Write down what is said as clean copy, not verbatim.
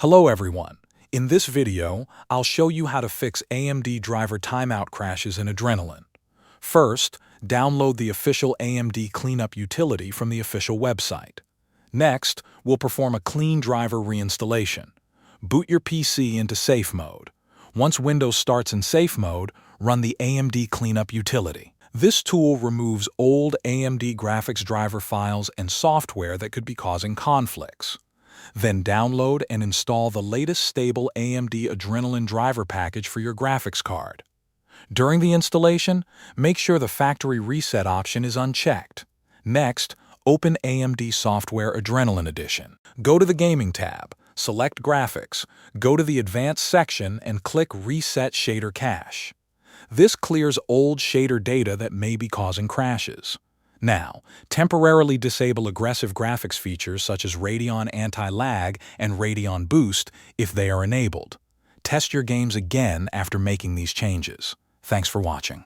Hello everyone. In this video, I'll show you how to fix AMD driver timeout crashes in Adrenalin. First, download the official AMD Cleanup Utility from the official website. Next, we'll perform a clean driver reinstallation. Boot your PC into safe mode. Once Windows starts in safe mode, run the AMD Cleanup Utility. This tool removes old AMD graphics driver files and software that could be causing conflicts. Then download and install the latest stable AMD Adrenalin driver package for your graphics card. During the installation, make sure the factory reset option is unchecked. Next, open AMD Software Adrenalin Edition. Go to the Gaming tab, select Graphics, go to the Advanced section and click Reset Shader Cache. This clears old shader data that may be causing crashes. Now, temporarily disable aggressive graphics features such as Radeon Anti-Lag and Radeon Boost if they are enabled. Test your games again after making these changes. Thanks for watching.